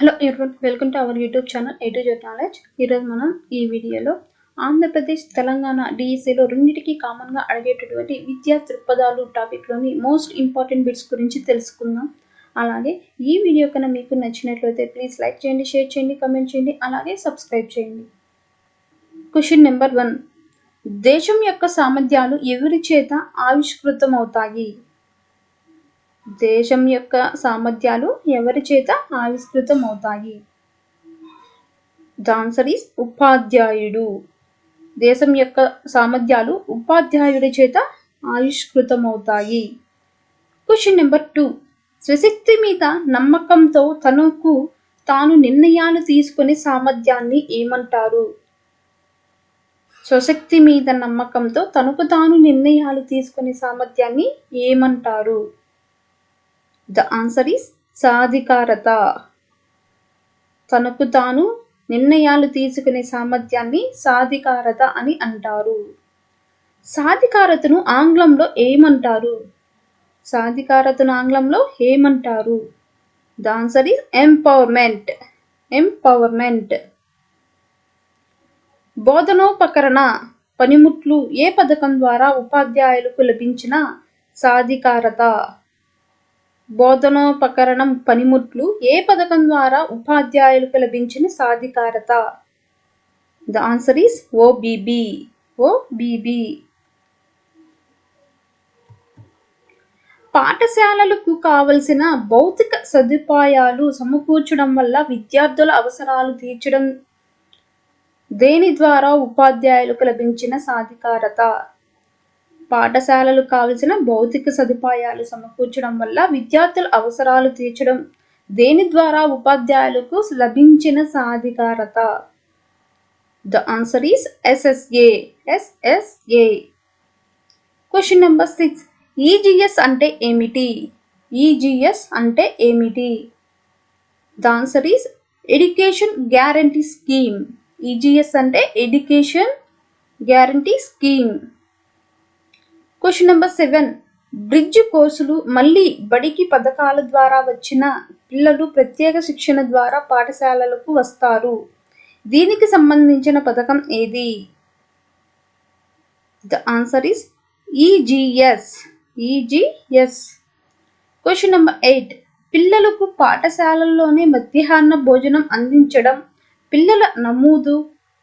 Hello everyone, welcome to our YouTube channel A to Z knowledge. ఈరోజు మనం ఈ వీడియోలో ఆంధ్రప్రదేశ్, తెలంగాణ డిఎస్సిలో రెండింటికి కామన్గా అడిగేటటువంటి విద్యా దృక్పథాలు టాపిక్లోని మోస్ట్ ఇంపార్టెంట్ బిట్స్ గురించి తెలుసుకుందాం. అలాగే ఈ వీడియో కన్నా మీకు నచ్చినట్లయితే ప్లీజ్ లైక్ చేయండి, షేర్ చేయండి, కమెంట్ చేయండి, అలాగే సబ్స్క్రైబ్ చేయండి. Question number 1. దేశం యొక్క సామర్థ్యాలు ఎవరి చేత ఆవిష్కృతమవుతాయి? దేశం యొక్క సామర్థ్యాలు ఎవరి చేత ఆవిష్కృతమవుతాయి? ద ఆన్సర్ ఈస్ ఉపాధ్యాయుడు. దేశం యొక్క సామర్థ్యాలు ఉపాధ్యాయుడి చేత ఆవిష్కృతమవుతాయి. Question number 2. స్వశక్తి మీద నమ్మకంతో తనకు తాను నిర్ణయాలు తీసుకునే సామర్థ్యాన్ని ఏమంటారు? స్వశక్తి మీద నమ్మకంతో తనకు తాను నిర్ణయాలు తీసుకునే సామర్థ్యాన్ని ఏమంటారు? ద ఆన్సర్ ఈస్ సాధికారత. తనకు తాను నిర్ణయాలు తీసుకునే సామర్థ్యాన్ని సాధికారత అని అంటారు. సాధికారతను ఆంగ్లంలో ఏమంటారు? సాధికారతను ఆంగ్లంలో ఏమంటారు? The answer is empowerment. Empowerment. బోధనోపకరణ పనిముట్లు ఏ పథకం ద్వారా ఉపాధ్యాయులకు లభించిన సాధికారత? బోధనోపకరణం పనిముట్లు ఏ పథకం ద్వారా ఉపాధ్యాయులకు లభించిన సాధికారత? The answer is OBB. OBB. పాఠశాలలకు కావలసిన భౌతిక సదుపాయాలు సమకూర్చడం వల్ల విద్యార్థుల అవసరాలు తీర్చడం దేని ద్వారా ఉపాధ్యాయులకు లభించిన సాధికారత? పాఠశాలలు కావలసిన భౌతిక సదుపాయాలు సమకూర్చడం వల్ల విద్యార్థుల అవసరాలు తీర్చడం దేని ద్వారా ఉపాధ్యాయులకు లభించిన సాధికారత? The answer is SSA. SSA. Question number 6. EGS అంటే ఏమిటి? ఈజీఎస్ అంటే ఏమిటి? The answer is education guarantee scheme. EGS అంటే education guarantee scheme. Question number 7. Bridge కోర్సులు మళ్ళీ బడికి పథకాల ద్వారా వచ్చిన పిల్లలు ప్రత్యేక శిక్షణ ద్వారా పాఠశాలలకు వస్తారు. దీనికి సంబంధించిన పథకం ఏది? The answer is EGS. EGS. Question number 8. పిల్లలకు పాఠశాలల్లోనే మధ్యాహ్న భోజనం అందించడం, పిల్లల నమోదు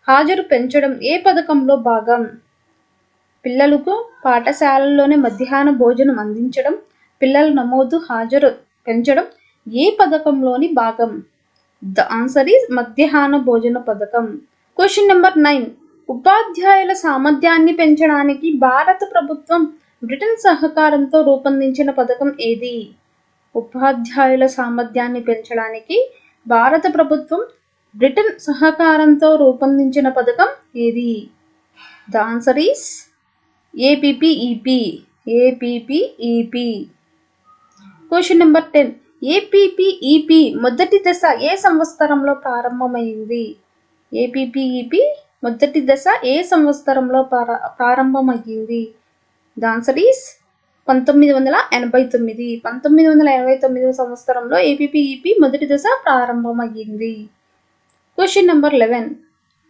హాజరు పెంచడం ఏ పథకంలో భాగం? పిల్లలకు పాఠశాలల్లోనే మధ్యాహ్న భోజనం అందించడం, పిల్లల నమోదు హాజరు పెంచడం ఏ పథకంలోని భాగం? ద ఆన్సర్ ఈస్ మధ్యాహ్న భోజన పథకం. Question number 9. ఉపాధ్యాయుల సామర్థ్యాన్ని పెంచడానికి భారత ప్రభుత్వం బ్రిటన్ సహకారంతో రూపొందించిన పథకం ఏది? ఉపాధ్యాయుల సామర్థ్యాన్ని పెంచడానికి భారత ప్రభుత్వం బ్రిటన్ సహకారంతో రూపొందించిన పథకం ఏది? The answer is APPEP. APPEP. Question number 10. APPEP మొదటి దశ ఏ సంవత్సరంలో ప్రారంభమైంది? ఏపీపీఈపీ మొదటి దశ ఏ సంవత్సరంలో ప్రారంభమైంది? The answer is 1989. 1989 సంవత్సరంలో ఏపీపీఈపీ మొదటి దశ ప్రారంభమైంది. Question number 11.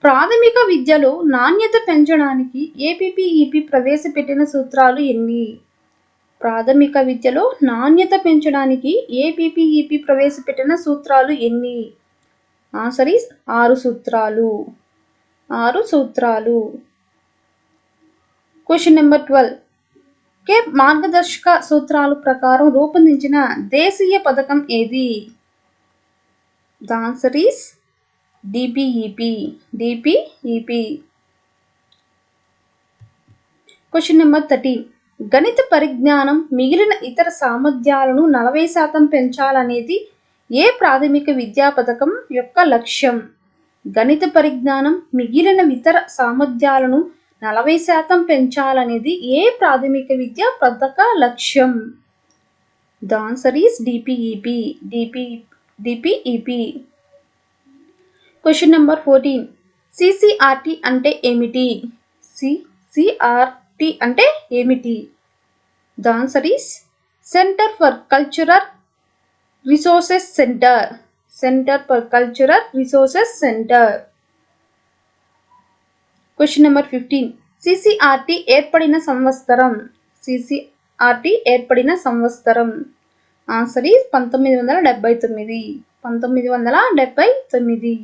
ప్రాథమిక విద్యలో నాణ్యత పెంచడానికి ఏపీపీఈపీ ప్రవేశపెట్టిన సూత్రాలు ఎన్ని? ప్రాథమిక విద్యలో నాణ్యత పెంచడానికి ఏపీపీఈపీ ప్రవేశపెట్టిన సూత్రాలు ఎన్ని? ఆన్సర్ ఈస్ 6 సూత్రాలు. 6 సూత్రాలు. Question number 12. కేప్ మార్గదర్శక సూత్రాల ప్రకారం రూపొందించిన దేశీయ పథకం ఏది? The answer is DPEP. DPEP. Question number 13. గణిత పరిజ్ఞానం మిగిలిన ఇతర సామర్థ్యాలను 40% పెంచాలనేది ఏ ప్రాథమిక విద్యా పథకం యొక్క లక్ష్యం? గణిత పరిజ్ఞానం మిగిలిన ఇతర సామర్థ్యాలను 40% పెంచాలనేది ఏ ప్రాథమిక విద్యా పథక లక్ష్యం? The answer is DPEP. DPEP. Question number 14. CCRT అంటే ఏమిటి? సిసిఆర్టీ అంటే ఏమిటి? The answer is centre for cultural resources centre. Centre for cultural resources centre. Question number 15. CCRT ఏర్పడిన సంవత్సరం. సిసిఆర్టీ ఏర్పడిన సంవత్సరం. Answer is 1979. 1979.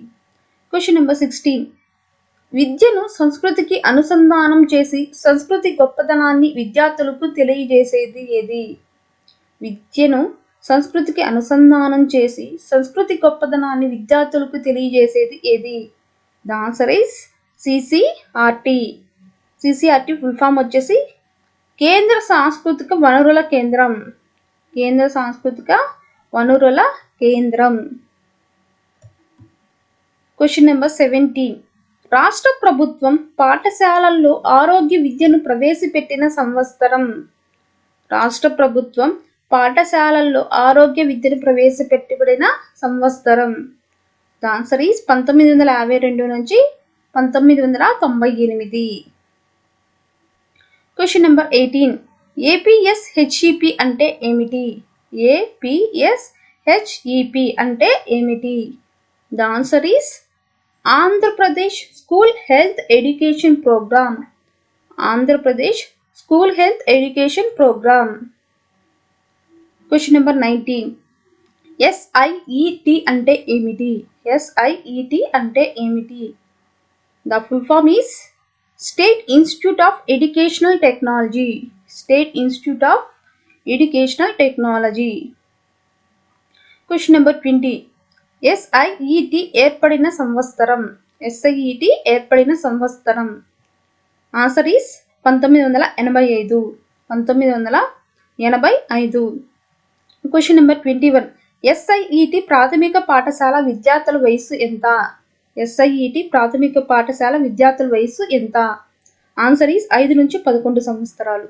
Question number 16. విద్యను సంస్కృతికి అనుసంధానం చేసి సంస్కృతి గొప్పతనాన్ని విద్యార్థులకు తెలియజేసేది ఏది? విద్యను సంస్కృతికి అనుసంధానం చేసి సంస్కృతి గొప్పతనాన్ని విద్యార్థులకు తెలియజేసేది ఏది? The answer is CCRT. CCRT full form వచ్చేసి కేంద్ర సాంస్కృతిక వనరుల కేంద్రం. కేంద్ర సాంస్కృతిక వనరుల కేంద్రం. Question number 17. రాష్ట్ర ప్రభుత్వం పాఠశాలల్లో ఆరోగ్య విద్యను ప్రవేశపెట్టిన సంవత్సరం. రాష్ట్ర ప్రభుత్వం పాఠశాలల్లో ఆరోగ్య విద్యను ప్రవేశపెట్టబడిన సంవత్సరం. ద ఆన్సర్ ఈజ్ 1952 నుంచి 1998. Question number 18. ఏపీఎస్హెచ్ఈపి అంటే ఏమిటి? ఏపీఎస్హెచ్ఈపి అంటే ఏమిటి? The answer is Andhra Pradesh school health education programme. Andhra Pradesh school health education programme. Question number 19. SIET అంటే ఏమిటి? ఎస్ఐఈటి అంటే ఏమిటి? The full form is state institute of educational technology. State institute of educational technology. Question number 20. SIET ఏర్పడిన సంవత్సరం. SIET ఏర్పడిన సంవత్సరం. Answer is 1985. 1985. Question number 21. SIET ప్రాథమిక పాఠశాల విద్యార్థుల వయస్సు ఎంత? ఎస్ఐఈటి ప్రాథమిక పాఠశాల విద్యార్థుల వయస్సు ఎంత? ఆన్సర్ ఈస్ 5 నుంచి 11 సంవత్సరాలు.